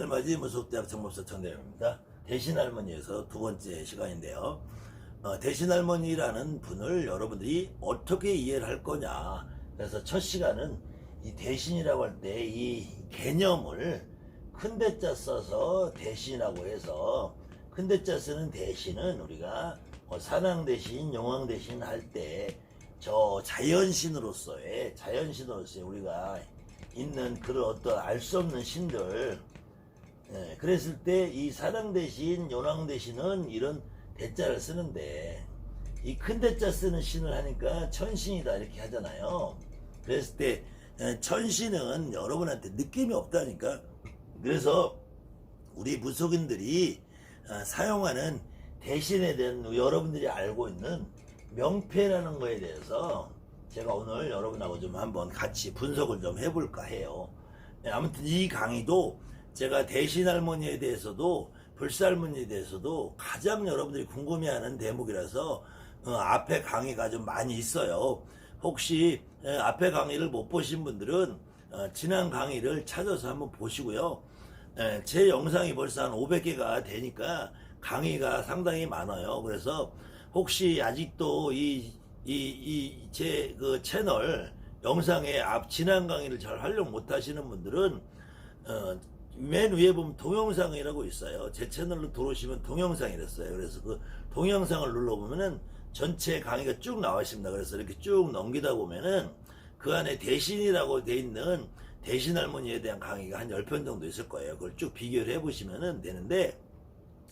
하늘맞이 무속대학 정법사 청대입니다. 대신할머니에서 두 번째 시간인데요. 대신할머니라는 분을 여러분들이 어떻게 이해를 할 거냐. 그래서 첫 시간은 이 대신이라고 할 때 이 개념을 큰 대자 써서 대신이라고 해서, 큰 대자 쓰는 대신은 우리가 산왕 대신, 용왕 대신 할 때 저 자연신으로서의 우리가 있는 그런 어떤 알 수 없는 신들, 그랬을 때 이 산왕 대신, 용왕 대신은 이런 대자를 쓰는데, 이 큰 대자 쓰는 신을 하니까 천신이다 이렇게 하잖아요. 그랬을 때 천신은 여러분한테 느낌이 없다니까. 그래서 우리 무속인들이 사용하는 대신에 대한 여러분들이 알고 있는 명패라는 거에 대해서 제가 오늘 여러분하고 좀 한번 같이 분석을 좀 해볼까 해요. 아무튼 이 강의도 제가 대신할머니에 대해서도 불사할머니에 대해서도 가장 여러분들이 궁금해하는 대목이라서 앞에 강의가 좀 많이 있어요. 혹시 앞에 강의를 못 보신 분들은 지난 강의를 찾아서 한번 보시고요. 제 영상이 벌써 한 500개가 되니까 강의가 상당히 많아요. 그래서 혹시 아직도 제 그 채널 영상의 지난 강의를 잘 활용 못 하시는 분들은 맨 위에 보면 동영상이라고 있어요. 제 채널로 들어오시면 동영상이랬어요. 그래서 그 동영상을 눌러보면은 전체 강의가 쭉 나와 있습니다. 그래서 이렇게 쭉 넘기다 보면은 그 안에 대신이라고 돼 있는 대신할머니에 대한 강의가 한 10편 정도 있을 거예요. 그걸 쭉 비교를 해보시면 되는데,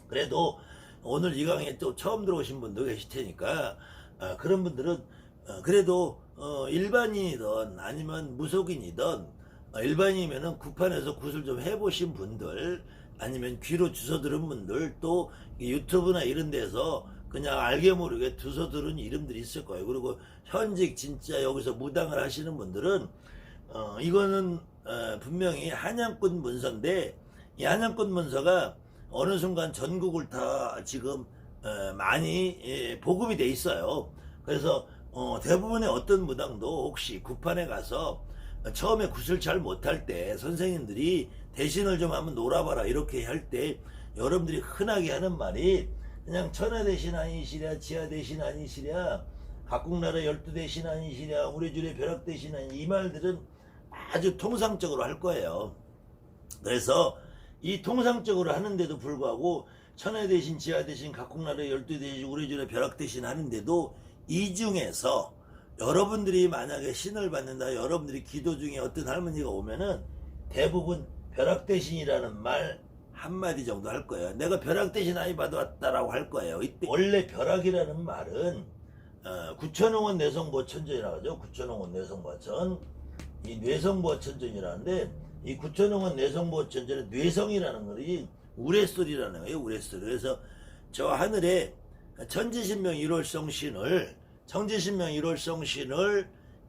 그래도 오늘 이 강의에 또 처음 들어오신 분도 계실 테니까 그런 분들은 그래도 일반인이든 아니면 무속인이든, 일반인이면은 구판에서 굿을 좀 해보신 분들, 아니면 귀로 주워 들은 분들, 또 유튜브나 이런 데서 그냥 알게 모르게 주워 들은 이름들이 있을 거예요. 그리고 현직 진짜 여기서 무당을 하시는 분들은 이거는 분명히 한양꾼 문서인데, 이 한양꾼 문서가 어느 순간 전국을 다 지금 많이 보급이 돼 있어요. 그래서 대부분의 어떤 무당도 혹시 구판에 가서 처음에 굿을 잘 못할 때 선생님들이 대신을 좀 한번 놀아봐라 이렇게 할 때 여러분들이 흔하게 하는 말이 그냥 천하대신 아니시랴, 지하대신 아니시랴, 각국나라 12대신 아니시랴, 우리 줄의 벼락대신 아니, 이 말들은 아주 통상적으로 할 거예요. 그래서 이 통상적으로 하는데도 불구하고 천하대신, 지하대신, 각국나라 12대신, 우리 줄의 벼락대신 하는데도 이 중에서 여러분들이 만약에 신을 받는다, 여러분들이 기도 중에 어떤 할머니가 오면은 대부분 벼락대신이라는 말 한마디 정도 할 거예요. 내가 벼락대신 많이 받아왔다라고 할 거예요. 이때 원래 벼락이라는 말은 구천홍원 내성보천전이라고 하죠. 구천홍원 내성보천, 이 뇌성보천전이라는데, 이 구천홍원 내성보천전은 뇌성이라는 것이 우레소리라는 거예요. 우레소리. 그래서 저 하늘에 천지신명 1월성신을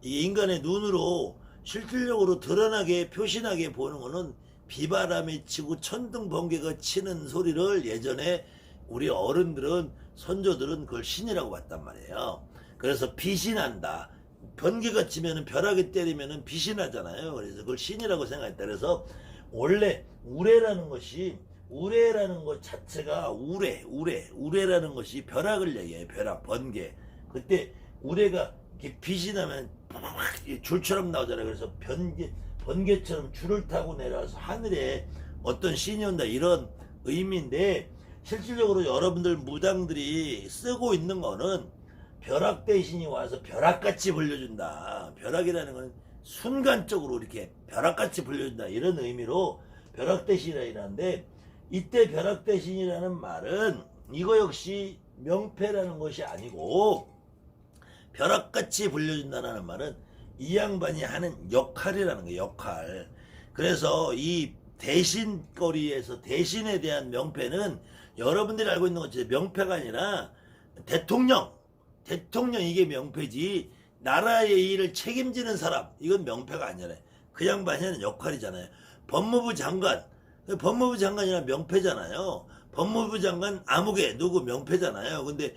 이 인간의 눈으로 실질적으로 드러나게 표신하게 보는 것은 비바람이 치고 천둥 번개가 치는 소리를 예전에 우리 어른들은, 선조들은 그걸 신이라고 봤단 말이에요. 그래서 비신한다. 번개가 치면은, 벼락이 때리면은 비신하잖아요. 그래서 그걸 신이라고 생각했다. 그래서 원래 우레라는 것 자체가 우레라는 것이 벼락을 얘기해요. 벼락, 번개. 그때 우레가 이렇게 빛이 나면 줄처럼 나오잖아요. 그래서 번개처럼 줄을 타고 내려와서 하늘에 어떤 신이 온다, 이런 의미인데, 실질적으로 여러분들 무당들이 쓰고 있는 거는 벼락 대신이 와서 벼락같이 불려준다. 벼락이라는 건 순간적으로 이렇게 벼락같이 불려준다, 이런 의미로 벼락 대신이라는데, 이때 벼락 대신이라는 말은 이거 역시 명패라는 것이 아니고, 벼락같이 불려준다는 말은 이 양반이 하는 역할이라는 거예요. 역할. 그래서 이 대신거리에서 대신에 대한 명패는 여러분들이 알고 있는 것처럼 명패가 아니라 대통령 이게 명패지, 나라의 일을 책임지는 사람 이건 명패가 아니잖아요. 그 양반이 하는 역할이잖아요. 법무부 장관이란 명패잖아요. 법무부 장관 아무개 누구 명패잖아요. 근데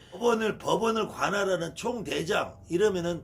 법원을 관할하는 총대장 이러면은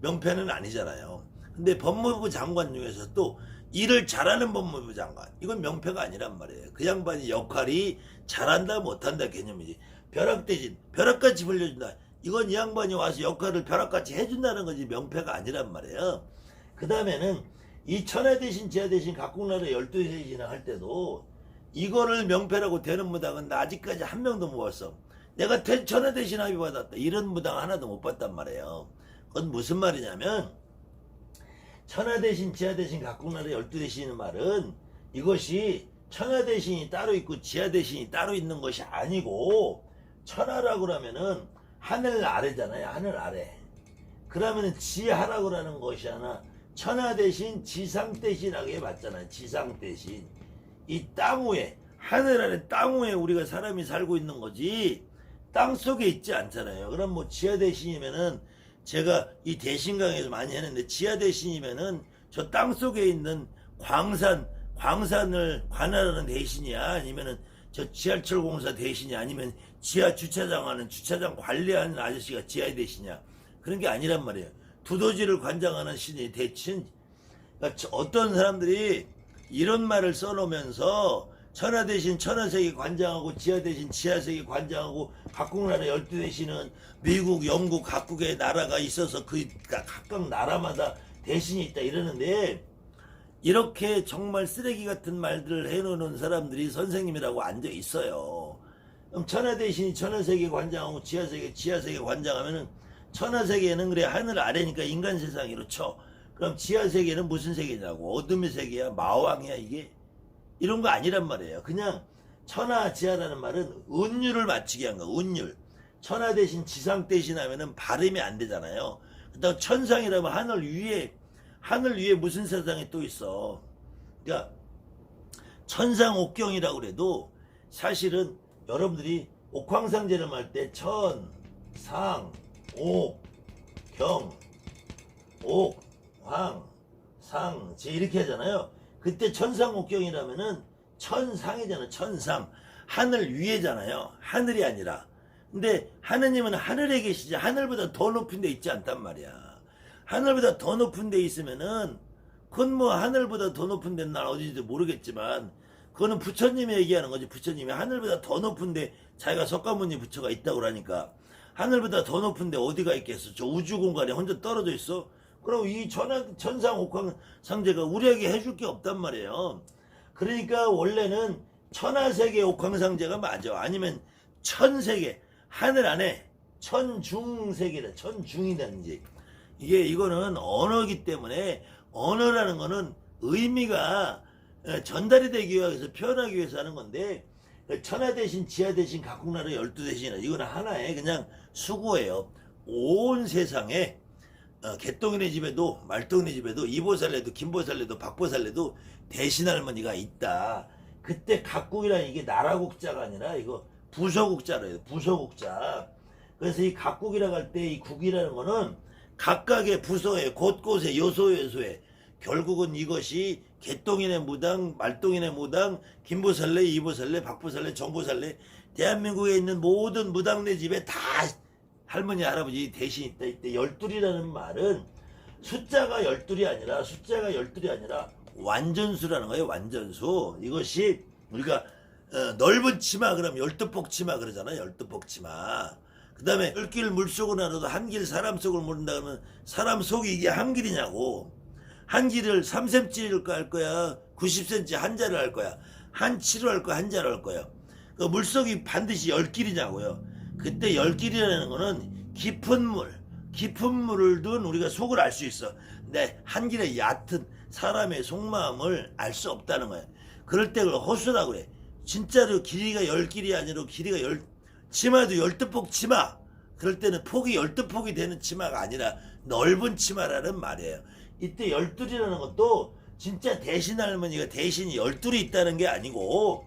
명패는 아니잖아요. 근데 법무부 장관 중에서 또 일을 잘하는 법무부 장관. 이건 명패가 아니란 말이에요. 그 양반이 역할이 잘한다 못한다 개념이지. 벼락대신 벼락같이 불려준다. 이건 이 양반이 와서 역할을 벼락같이 해준다는 거지 명패가 아니란 말이에요. 그 다음에는 이 천하대신 지하대신 각국나라 12대신을 할 때도 이거를 명패라고 되는 무당은 나 아직까지 한 명도 못 봤어. 내가 천하대신 합의 받았다. 이런 무당 하나도 못 봤단 말이에요. 그건 무슨 말이냐면 천하대신 지하대신 각국나라 12대신의 말은 이것이 천하대신이 따로 있고 지하대신이 따로 있는 것이 아니고 천하라고 하면은 하늘 아래잖아요. 하늘 아래. 그러면은 지하라고 하는 것이 하나 천하대신 지상대신하게 맞잖아요. 지상대신. 이 땅 위에 하늘 아래 땅 위에 우리가 사람이 살고 있는 거지 땅 속에 있지 않잖아요. 그럼 뭐 지하대신이면은 제가 이 대신강에서 많이 했는데 지하대신이면은 저 땅 속에 있는 광산을 관할하는 대신이야? 아니면은 저 지하철 공사 대신이 아니면 지하 주차장 하는 주차장 관리하는 아저씨가 지하 대신이야? 그런 게 아니란 말이에요. 두더지를 관장하는 신이 대신. 그러니까 어떤 사람들이 이런 말을 써놓으면서 천하 대신 천하세계 관장하고 지하 대신 지하세계 관장하고 각국나라 12대신은 미국, 영국 각국의 나라가 있어서 그 각각 나라마다 대신이 있다 이러는데 이렇게 정말 쓰레기 같은 말들을 해놓는 사람들이 선생님이라고 앉아 있어요. 그럼 천하 대신이 천하세계 관장하고 지하세계 관장하면은 천하세계는 그래 하늘 아래니까 인간 세상이로 쳐. 그럼 지하세계는 무슨 세계냐고. 어둠의 세계야? 마왕이야 이게? 이런 거 아니란 말이에요. 그냥 천하 지하라는 말은 운율을 맞추게 한 거. 운율. 천하 대신 지상 대신 하면은 발음이 안 되잖아요. 그다음 천상이라면 하늘 위에 무슨 세상이 또 있어. 그러니까 천상옥경이라고 그래도 사실은 여러분들이 옥황상제를 할 때 천, 상, 옥, 경, 옥, 황, 상, 제 이렇게 하잖아요. 그때 천상옥경이라면은 천상이잖아. 천상. 하늘 위에잖아요. 하늘이 아니라. 근데 하느님은 하늘에 계시지 하늘보다 더 높은 데 있지 않단 말이야. 하늘보다 더 높은 데 있으면은 그건 뭐 하늘보다 더 높은 데는 난 어딘지 모르겠지만 그거는 부처님이 얘기하는 거지. 부처님이 하늘보다 더 높은 데 자기가 석가모니 부처가 있다고 그러니까 하늘보다 더 높은 데 어디가 있겠어. 저 우주 공간에 혼자 떨어져 있어. 그럼 이 천상 옥황상제가 우리에게 해줄 게 없단 말이에요. 그러니까 원래는 천하세계 옥황상제가 맞아. 아니면 천세계 하늘 안에 천중세계다. 천중이라는지 이거는 언어기 때문에 언어라는 거는 의미가 전달이 되기 위해서 표현하기 위해서 하는 건데 천하 대신 지하 대신 각국나라 12대신이나 이거는 하나의 그냥 수고예요. 온 세상에 개똥이네 집에도 말똥이네 집에도 이보살래도 김보살래도 박보살래도 대신할머니가 있다. 그때 각국이란 이게 나라국자가 아니라 이거 부서국자래요. 부서국자. 그래서 이 각국이라고 할 때 이 국이라는 거는 각각의 부서에 곳곳에 요소에 결국은 이것이 개똥이네 무당, 말똥이네 무당, 김보살래, 이보살래, 박보살래, 정보살래 대한민국에 있는 모든 무당네 집에 다 할머니 할아버지 대신 있다. 이때 열둘이라는 말은 숫자가 열둘이 아니라 완전수라는 거예요. 완전수. 이것이 우리가 넓은 치마 그러면 열두폭 치마 그러잖아. 열두폭 치마. 그 다음에 열길 물속으로 나눠도 한길 사람 속을 모른다 그러면 사람 속이 이게 한 길이냐고. 한 길을 3cm를 할 거야 90cm 한자를 할 거야 한치로 할 거야 한자로 할 거야. 그 물속이 반드시 열길이냐고요. 그때 열길이라는 거는 깊은 물을 둔 우리가 속을 알 수 있어. 근데 한 길에 얕은 사람의 속마음을 알 수 없다는 거야. 그럴 때 그걸 호수라고 그래. 진짜로 길이가 열길이 아니라 길이가 치마도 열두폭 치마. 그럴 때는 폭이 열두폭이 되는 치마가 아니라 넓은 치마라는 말이에요. 이때 열둘이라는 것도 진짜 대신 할머니가 대신이 열둘이 있다는 게 아니고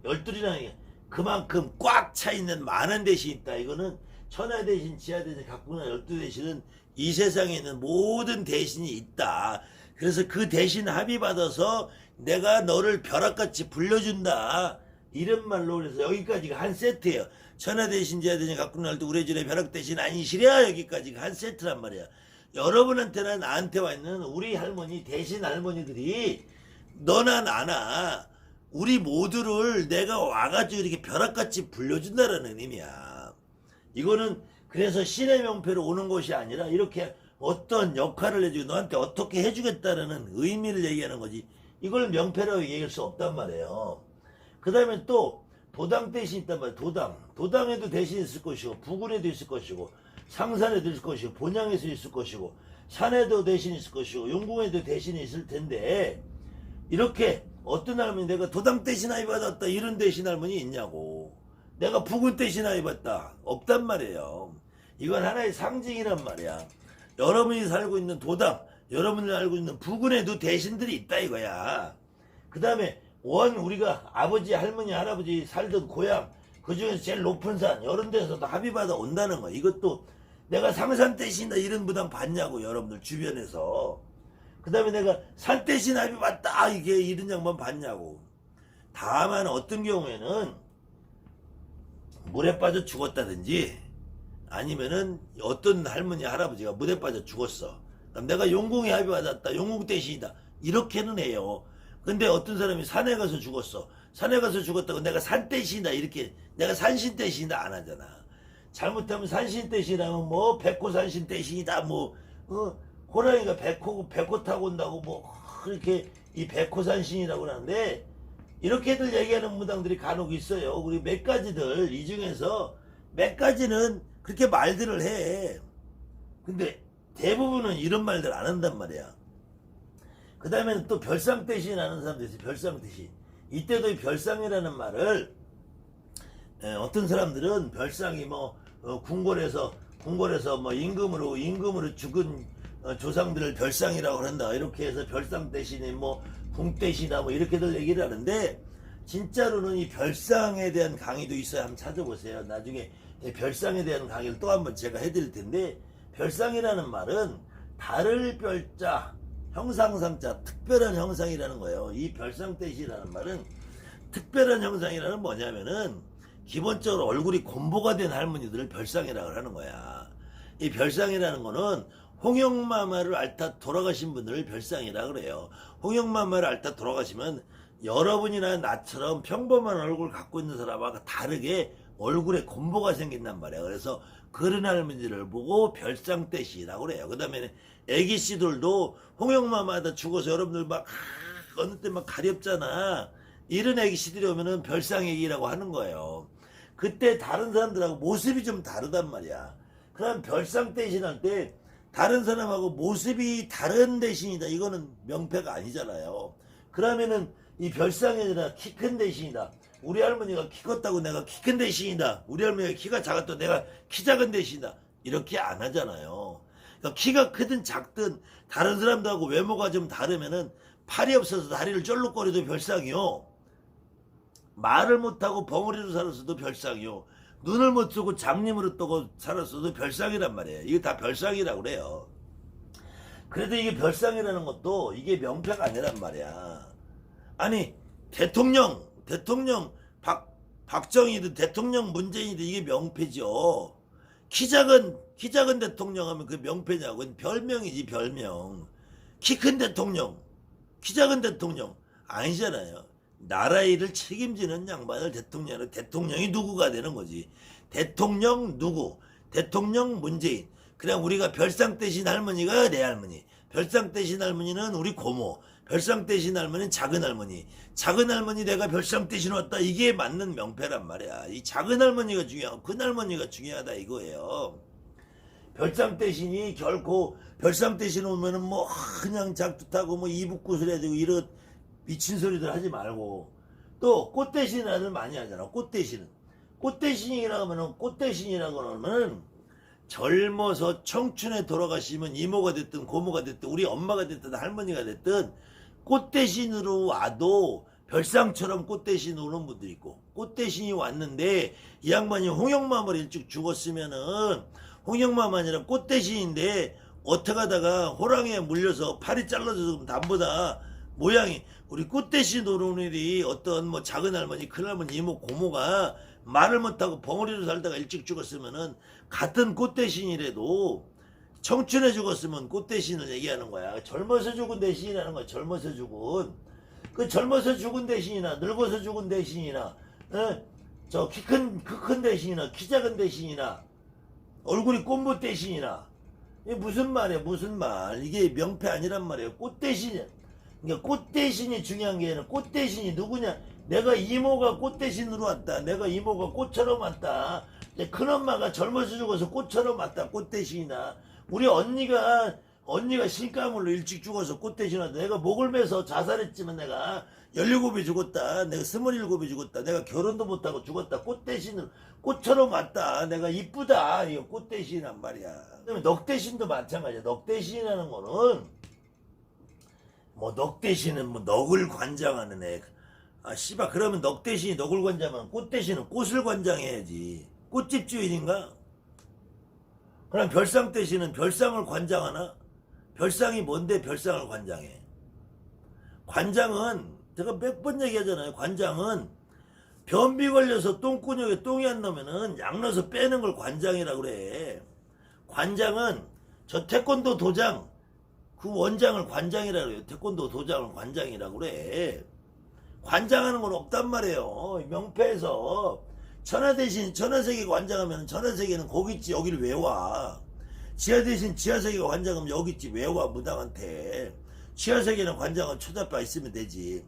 열둘이라는 게 그만큼 꽉 차 있는 많은 대신이 있다. 이거는 천하 대신, 지하 대신, 각국나 12대신은 이 세상에 있는 모든 대신이 있다. 그래서 그 대신 합의받아서 내가 너를 벼락같이 불려준다. 이런 말로 그래서 여기까지가 한 세트예요. 천하 대신, 지하 대신, 각국나 12 우리 집에 벼락 대신 아니시랴 여기까지가 한 세트란 말이야. 여러분한테나 나한테 와 있는 우리 할머니 대신 할머니들이 너나 나나 우리 모두를 내가 와가지고 이렇게 벼락같이 불려준다라는 의미야. 이거는 그래서 신의 명패로 오는 것이 아니라 이렇게 어떤 역할을 해주고 너한테 어떻게 해주겠다라는 의미를 얘기하는 거지. 이걸 명패라고 얘기할 수 없단 말이에요. 그 다음에 또 도당 대신 있단 말이에요. 도당에도 대신 있을 것이고 부군에도 있을 것이고 상산에도 있을 것이고 본향에도 있을 것이고 산에도 대신 있을 것이고 용궁에도 대신이 있을 텐데 이렇게 어떤 할머니 내가 도당 대신 아이 받았다 이런 대신 할머니 있냐고. 내가 부군 대신 아이 받다 없단 말이에요. 이건 하나의 상징이란 말이야. 여러분이 살고 있는 도당, 여러분이 알고 있는 부군에도 대신들이 있다 이거야. 그 다음에 우리가 아버지, 할머니, 할아버지 살던 고향 그 중에서 제일 높은 산 이런 데서도 합의받아 온다는 거야. 이것도 내가 상산 대신이다 이런 부담 받냐고 여러분들 주변에서. 그 다음에 내가 산 대신 합의받다 이게 이런 양반 받냐고. 다만 어떤 경우에는 물에 빠져 죽었다든지 아니면은 어떤 할머니 할아버지가 물에 빠져 죽었어. 그럼 내가 용궁에 합의받았다 용궁 대신이다 이렇게는 해요. 근데 어떤 사람이 산에 가서 죽었어. 산에 가서 죽었다고 내가 산 대신이다 이렇게 내가 산신 대신이다 안 하잖아. 잘못하면 산신 대신하면 뭐 백호산신 대신이다 뭐 호랑이가 백호 타고 온다고 뭐 그렇게 이 백호산신이라고 하는데 이렇게들 얘기하는 무당들이 간혹 있어요. 우리 몇 가지들 이 중에서 몇 가지는 그렇게 말들을 해. 근데 대부분은 이런 말들 안 한단 말이야. 그 다음에는 또 별상 대신 하는 사람도 있어요. 별상 대신. 이때도 이 별상이라는 말을 어떤 사람들은 별상이 뭐 궁궐에서 뭐 임금으로 죽은 조상들을 별상이라고 한다. 이렇게 해서 별상 대신에 뭐 궁대시다 뭐 이렇게들 얘기를 하는데 진짜로는 이 별상에 대한 강의도 있어요. 한번 찾아보세요. 나중에 별상에 대한 강의를 또 한번 제가 해드릴 텐데 별상이라는 말은 다를 별자 형상상자 특별한 형상이라는 거예요. 이 별상대시라는 말은 특별한 형상이라는 뭐냐면은 기본적으로 얼굴이 곰보가 된 할머니들을 별상이라고 하는 거야. 이 별상이라는 거는 홍영마마를 앓다 돌아가신 분들을 별상이라고 그래요. 홍영마마를 앓다 돌아가시면 여러분이나 나처럼 평범한 얼굴 갖고 있는 사람과 다르게 얼굴에 곰보가 생긴단 말이야. 그래서 그런 할머니들을 보고 별상대시라고 그래요. 그 다음에 애기씨들도 홍영마마다 죽어서 여러분들 막 어느 때 막 가렵잖아. 이런 애기씨들이 오면은 별상애기라고 하는 거예요. 그때 다른 사람들하고 모습이 좀 다르단 말이야. 그럼 별상 대신할 때 다른 사람하고 모습이 다른 대신이다. 이거는 명패가 아니잖아요. 그러면은 이 별상이 아니라 키 큰 대신이다. 우리 할머니가 키 컸다고 내가 키 큰 대신이다. 우리 할머니가 키가 작았다고 내가 키 작은 대신이다. 이렇게 안 하잖아요. 그러니까 키가 크든 작든 다른 사람들하고 외모가 좀 다르면은 팔이 없어서 다리를 쩔룩거려도 별상이요. 말을 못하고 벙어리로 살았어도 별상이요. 눈을 못 뜨고 장님으로 뜨고 살았어도 별상이란 말이에요. 이게 다 별상이라고 그래요. 그래도 이게 별상이라는 것도 이게 명패가 아니란 말이야. 아니 대통령 박정희든 대통령 문재인이든 이게 명패죠. 키 작은 대통령 하면 그 명패냐고. 별명이지 별명. 키 큰 대통령 키 작은 대통령 아니잖아요. 나라 일을 책임지는 양반을 대통령이 누구가 되는 거지. 대통령 누구? 대통령 문재인. 그냥 우리가 별상 대신 할머니가 내 할머니. 별상 대신 할머니는 우리 고모. 별상 대신 할머니는 작은 할머니. 작은 할머니 내가 별상 대신 왔다. 이게 맞는 명패란 말이야. 이 작은 할머니가 중요하고 큰 할머니가 중요하다 이거예요. 별상 대신이 결코 별상 대신 오면은 뭐 그냥 작두타고 뭐 이북굿을 해주고 이런 미친 소리들 하지 말고. 또 꽃 대신을 많이 하잖아. 꽃 대신이라고 하면은 젊어서 청춘에 돌아가시면 이모가 됐든 고모가 됐든 우리 엄마가 됐든 할머니가 됐든 꽃 대신으로 와도 별상처럼 꽃 대신 오는 분들이 있고, 꽃 대신이 왔는데 이 양반이 홍영마마를 일찍 죽었으면은 홍영마마 아니라 꽃 대신인데 어떻게 하다가 호랑이에 물려서 팔이 잘라져서 남보다 모양이 우리 꽃 대신 오는 일이 어떤 뭐 작은 할머니 큰 할머니 이모 고모가 말을 못하고 벙어리로 살다가 일찍 죽었으면은 같은 꽃 대신이라도 청춘에 죽었으면 꽃 대신을 얘기하는 거야. 젊어서 죽은 대신이라는 거야. 젊어서 죽은. 그 젊어서 죽은 대신이나 늙어서 죽은 대신이나 저 키 큰 대신이나 키 작은 대신이나 얼굴이 꽃못 대신이나 이게 무슨 말이야 무슨 말. 이게 명패 아니란 말이에요. 꽃 대신이야. 그러니까 꽃 대신이 중요한 게 아니라 꽃 대신이 누구냐. 내가 이모가 꽃 대신으로 왔다. 내가 이모가 꽃처럼 왔다. 큰엄마가 젊어서 죽어서 꽃처럼 왔다. 꽃 대신이나 우리 언니가 신가물로 일찍 죽어서 꽃 대신 왔다. 내가 목을 매서 자살했지만 내가 17에 죽었다. 내가 27에 죽었다. 내가 결혼도 못하고 죽었다. 꽃 대신으로 꽃처럼 왔다. 내가 이쁘다. 이거 꽃 대신이란 말이야. 그다음에 넋 대신도 마찬가지야. 넋 대신이라는 거는 뭐 넋 대신은 뭐 넋을 관장하는 애. 아 씨발 그러면 넋 대신이 넋을 관장하면 꽃 대신은 꽃을 관장해야지. 꽃집 주인인가? 그럼 별상 대신은 별상을 관장하나? 별상이 뭔데 별상을 관장해? 관장은 제가 몇 번 얘기하잖아요. 관장은 변비 걸려서 똥구녕에 똥이 안 나면은 약 넣어서 빼는 걸 관장이라고 그래. 관장은 저 태권도 도장 그 원장을 관장이라고 그래요. 태권도 도장을 관장이라고 그래. 관장하는 건 없단 말이에요. 명패에서 천하 대신 천하세계 관장하면 천하세계는 거기 있지. 여기를 왜 와? 지하 대신 지하세계가 관장하면 여기 있지. 왜 와? 무당한테. 지하세계는 관장은 초잡바 있으면 되지.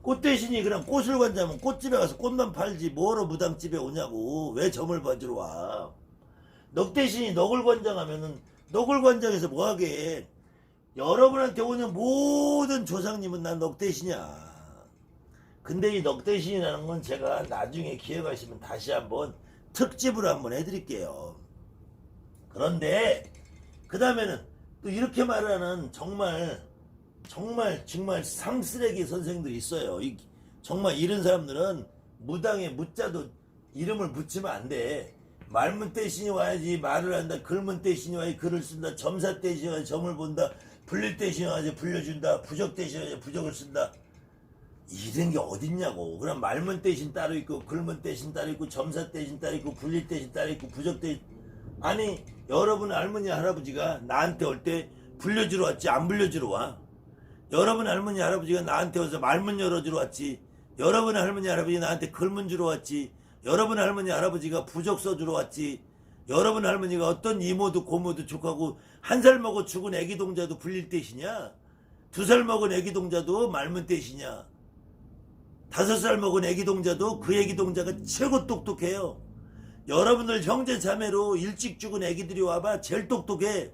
꽃 대신이 그냥 꽃을 관장하면 꽃집에 가서 꽃만 팔지 뭐로 무당집에 오냐고. 왜 점을 봐주러 와? 넋 대신이 넋을 관장하면은 넋을 관장해서 뭐하게. 여러분한테 오는 모든 조상님은 난 넋 대신이야. 근데 이 넋 대신이라는 건 제가 나중에 기회가 있으면 다시 한번 특집으로 한번 해드릴게요. 그런데 그 다음에는 또 이렇게 말하는 정말 상쓰레기 선생들이 있어요. 정말 이런 사람들은 무당에 무자도 이름을 붙이면 안 돼. 말문 대신이 와야지 말을 한다. 글문 대신이 와야지 글을 쓴다. 점사 대신이 와야지 점을 본다. 불릴 대신이 와야지 불려준다. 부적 대신이 와야지 부적을 쓴다. 이런 게 어딨냐고. 그럼 말문 대신 따로 있고 글문 대신 따로 있고 점사 대신 따로 있고 불릴 대신 따로 있고 부적 대신. 아니 여러분 할머니 할아버지가 나한테 올 때 불려주러 왔지 안 불려주러 와? 여러분 할머니 할아버지가 나한테 와서 말문 열어주러 왔지. 여러분 할머니 할아버지 나한테 글문 주러 왔지. 여러분 할머니 할아버지가 부적 써주러 왔지. 여러분 할머니가 어떤 이모도 고모도 조카고 1살 먹어 죽은 애기 동자도 불릴 대신이야? 2살 먹은 애기 동자도 말문 대신이야? 5살 먹은 애기 동자도 그 애기 동자가 최고 똑똑해요. 여러분들 형제 자매로 일찍 죽은 애기들이 와봐 제일 똑똑해.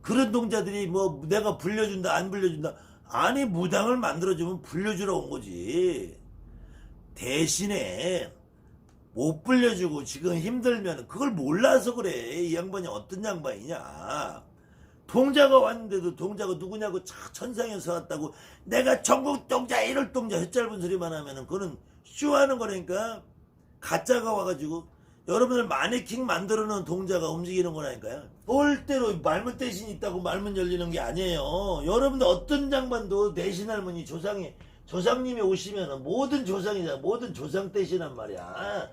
그런 동자들이 뭐 내가 불려준다 안 불려준다. 아니 무당을 만들어주면 불려주러 온 거지. 대신에 못 불려주고 지금 힘들면 그걸 몰라서 그래. 이 양반이 어떤 양반이냐. 동자가 왔는데도 동자가 누구냐고 천상에서 왔다고 내가 전국 동자 이럴 동자 햇짧은 소리만 하면은 그거는 쇼하는 거라니까. 가짜가 와가지고 여러분들 마네킹 만들어 놓은 동자가 움직이는 거라니까요. 절대로 말문 대신 있다고 말문 열리는 게 아니에요. 여러분들 어떤 장반도 대신 할머니 조상님이 오시면 모든 조상이잖아. 모든 조상 대신한 말이야.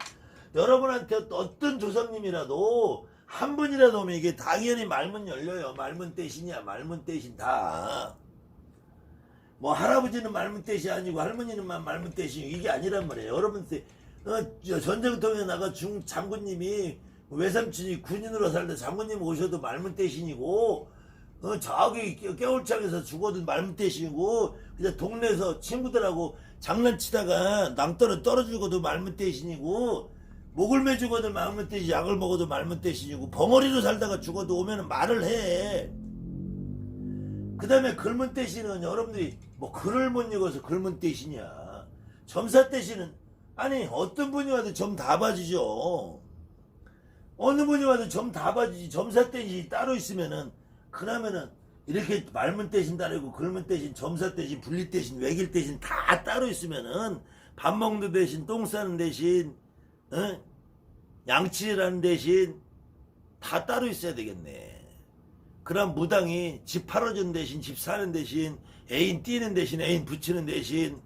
여러분한테 어떤 조상님이라도 한 분이라도 오면 이게 당연히 말문 열려요. 말문 대신이야. 말문 대신 다. 뭐 할아버지는 말문 대신 아니고 할머니는 말문 대신 이게 아니란 말이에요. 여러분들 전쟁통에 나가 장군님이 외삼촌이 군인으로 살다 장군님 오셔도 말문 대신이고 저기 깨울창에서 죽어도 말문 대신이고 그냥 동네에서 친구들하고 장난치다가 낭떠러 떨어지고도 말문 대신이고 목을 매 죽어도 말문 대신 약을 먹어도 말문 대신이고 벙어리로 살다가 죽어도 오면 말을 해. 그 다음에 글문 대신은 여러분들이 뭐 글을 못 읽어서 글문 대신이야. 점사 대신은 아니 어떤 분이 와도 점 다 봐주죠. 어느 분이 와도 점 다 봐주지. 점사 대신이 따로 있으면은 그러면은 이렇게 말문 대신 따로 있고 글문 대신 점사 대신 분리 대신 외길 대신 다 따로 있으면은 밥 먹는 대신 똥 싸는 대신 양치라는 대신 다 따로 있어야 되겠네. 그럼 무당이 집 팔아준 대신 집 사는 대신 애인 띄는 대신 애인 붙이는 대신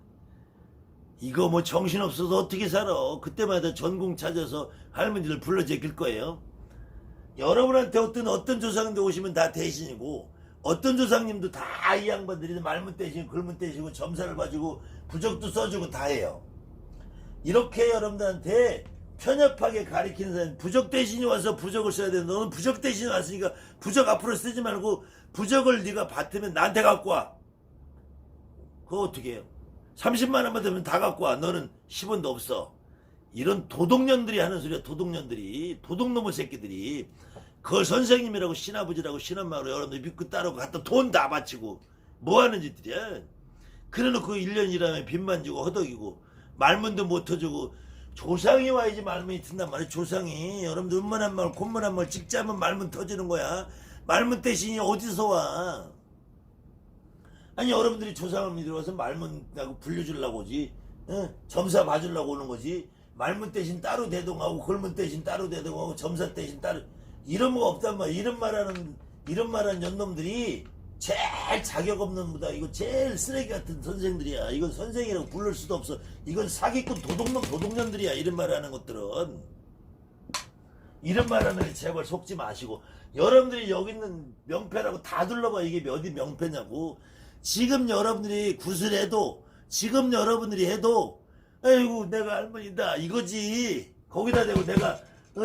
이거 뭐 정신없어서 어떻게 살아. 그때마다 전공 찾아서 할머니들 불러 제낄 거예요. 여러분한테 어떤 조상님도 오시면 다 대신이고, 어떤 조상님도 다 이 양반들이 말문 떼시고 글문 떼시고 점사를 봐주고 부적도 써주고 다 해요. 이렇게 여러분들한테 편협하게 가리키는 사람, 부적 대신이 와서 부적을 써야 돼. 너는 부적 대신이 왔으니까 부적 앞으로 쓰지 말고 부적을 네가 받으면 나한테 갖고 와. 그거 어떻게 해요? 30만 원만 되면 다 갖고 와. 너는 10원도 없어. 이런 도둑년들이 하는 소리야. 도둑년들이, 도둑놈의 새끼들이. 그걸 선생님이라고 신아버지라고 신엄마라고 여러분들 믿고 따르고 갖다 돈 다 바치고 뭐 하는 짓들이야. 그래놓고 1년 일하면 빚만 지고 허덕이고 말문도 못 터주고. 조상이 와야지 말문이 튼단 말이야. 조상이. 여러분들 음문한 말 곤문한 말 찍자면 말문 터지는 거야. 말문 대신이 어디서 와. 아니 여러분들이 조상을 믿으러와서 말문하고 불려주려고 오지. 점사 봐주려고 오는 거지. 말문 대신 따로 대동하고 글문 대신 따로 대동하고 점사 대신 따로, 이런 거 없단 말이야. 이런 말하는 년놈들이 제일 자격 없는 거다. 이거 제일 쓰레기 같은 선생들이야. 이건 선생이라고 부를 수도 없어. 이건 사기꾼 도둑년들이야. 이런 말하는 것들은. 이런 말하면 제발 속지 마시고. 여러분들이 여기 있는 명패라고 다 둘러봐. 이게 어디 명패냐고. 지금 여러분들이 구슬해도, 지금 여러분들이 해도 아이고 내가 할머니다 이거지. 거기다 대고 내가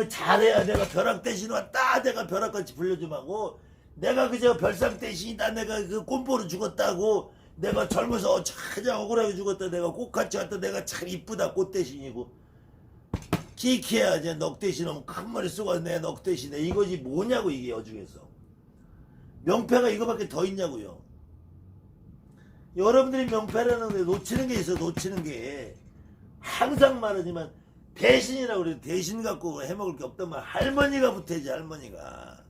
잘해야 내가 벼락 대신 왔다. 내가 벼락같이 불려주면 하고, 내가 그저 별상 대신이다. 내가 그 꼼보로 죽었다고. 내가 젊어서 그냥 억울하게 죽었다. 내가 꽃같이 왔다. 내가 참 이쁘다. 꽃 대신이고. 키키야 이제 넋 대신하면 큰 머리 쓰고 왔네. 넋 대신에 이거지 뭐냐고. 이게 여중에서 명패가 이거밖에 더 있냐고요. 여러분들이 명패라는 데 놓치는 게 있어. 놓치는 게 항상 말하지만 대신이라고 그래. 대신 갖고 해먹을 게 없단 말이야. 할머니가 붙어야지. 할머니가.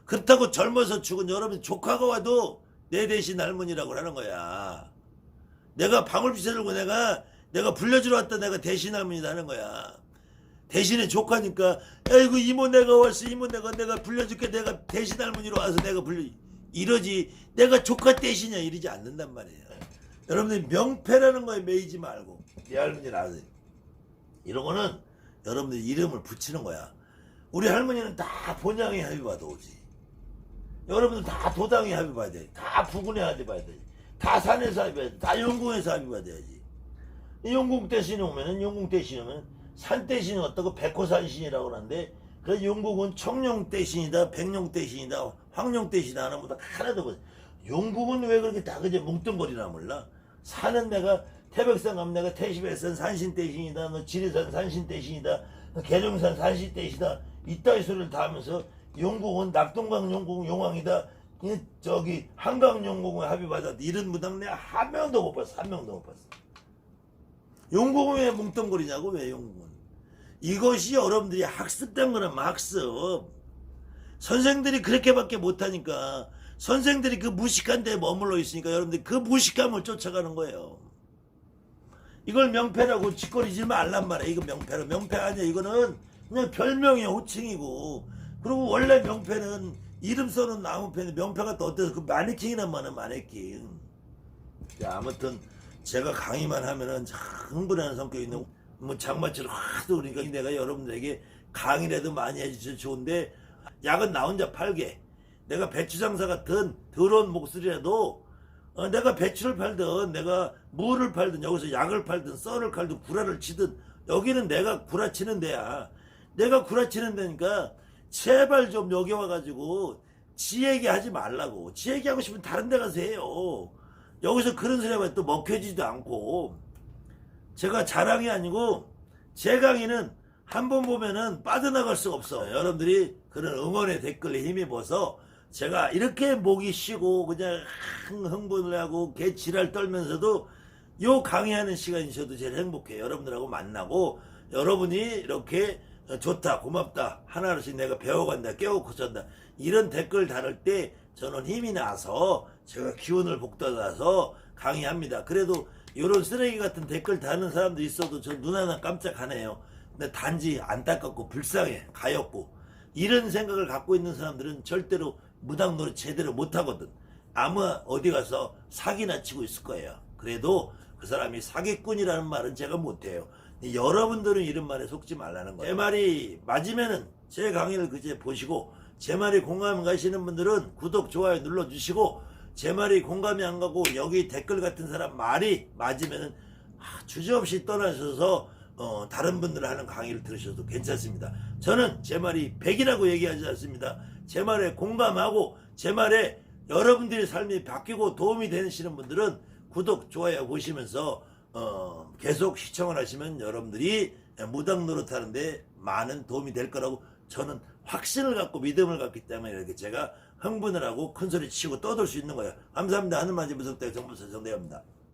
그렇다고 젊어서 죽은 여러분 조카가 와도 내 대신 할머니라고 하는 거야. 내가 방울빛을 들고 내가 불려주러 왔다. 내가 대신 할머니다 하는 거야. 대신에 조카니까 아이고 이모 내가 왔어. 이모 내가 불려줄게. 내가 대신 할머니로 와서 내가 이러지. 내가 조카 대신이야 이러지 않는단 말이에요. 여러분들 명패라는 거에 매이지 말고 내 할머니를 아세요. 이런 거는 여러분들 이름을 붙이는 거야. 우리 할머니는 다 본향에 합의받아 오지. 여러분들 다 도당에 합의받아야 돼. 다 부군에 합의받아야 돼. 다 산에서 합의받아야 돼. 다 영궁에서 합의받아야지. 영궁 대신에 오면 산 대신이 어떻고 백호산신이라고 하는데, 그 영궁은 청룡 대신이다, 백룡 대신이다, 황룡 대신이다 하는 것보다 하나도 없어. 영궁은 왜 그렇게 다 그저 뭉뚱거리나 몰라. 산은 내가 태백산 가면 내가 태시백산 산신 대신이다, 너 지리산 산신 대신이다, 계룡산 산신 대신이다, 이따위 소리를 다 하면서 영궁은 낙동강 영궁 용왕이다, 저기 한강 영궁에 합의받았다. 이런 무당 내가 한 명도 못 봤어. 한 명도 못 봤어. 영궁은 왜 뭉뚱거리냐고. 왜 영궁은. 이것이 여러분들이 학습된 거란 학습. 선생들이 그렇게밖에 못하니까, 선생들이 그 무식한 데에 머물러 있으니까 여러분들이 그 무식함을 쫓아가는 거예요. 이걸 명패라고 짓거리지 말란 말이야. 이거 명패가 아니야. 이거는 그냥 별명의 호칭이고, 그리고 원래 명패는 이름 써는 나무패인데 명패가 또 어때서 그 마네킹이란 말은 마네킹. 아무튼 제가 강의만 하면은 참 흥분하는 성격이 있는 뭐 장마철 하도 그러니까 내가 여러분들에게 강의라도 많이 해주셔서 좋은데, 약은 나 혼자 팔게. 내가 배추 장사 같은 더러운 목소리라도 내가 배추를 팔든 내가 무를 팔든 여기서 약을 팔든 썰을 칼든 구라를 치든 여기는 내가 구라치는 데야. 내가 구라치는 데니까 제발 좀 여기 와가지고 지 얘기하지 말라고. 지 얘기하고 싶으면 다른 데 가서 해요. 여기서 그런 소리 하면 또 먹혀지지도 않고. 제가 자랑이 아니고 제 강의는 한 번 보면은 빠져나갈 수가 없어. 여러분들이 그런 응원의 댓글에 힘입어서 제가 이렇게 목이 쉬고 그냥 흥분을 하고 개 지랄 떨면서도 요 강의하는 시간이 저도 제일 행복해요. 여러분들하고 만나고 여러분이 이렇게 좋다 고맙다 하나씩 내가 배워간다 깨우고 산다 이런 댓글 달을 때 저는 힘이 나서 제가 기운을 북돋아서 강의합니다. 그래도 이런 쓰레기 같은 댓글 다는 사람들 있어도 저 눈 하나 깜짝하네요. 근데 단지 안타깝고 불쌍해 가엾고 이런 생각을 갖고 있는 사람들은 절대로 무당노릇 제대로 못하거든. 아마 어디 가서 사기나 치고 있을 거예요. 그래도 그 사람이 사기꾼이라는 말은 제가 못해요. 여러분들은 이런 말에 속지 말라는 거예요. 제 말이 맞으면은 제 강의를 그제 보시고 제 말이 공감 가시는 분들은 구독, 좋아요 눌러주시고 제 말이 공감이 안 가고 여기 댓글 같은 사람 말이 맞으면은 주저없이 떠나셔서 다른 분들 하는 강의를 들으셔도 괜찮습니다. 저는 제 말이 100이라고 얘기하지 않습니다. 제 말에 공감하고 제 말에 여러분들의 삶이 바뀌고 도움이 되시는 분들은 구독, 좋아요 보시면서 계속 시청을 하시면 여러분들이 무당 노릇하는데 많은 도움이 될 거라고 저는 확신을 갖고 믿음을 갖기 때문에 이렇게 제가 흥분을 하고 큰소리 치고 떠들 수 있는 거예요. 감사합니다. 하늘만지 무섭다 정보사 정대입니다.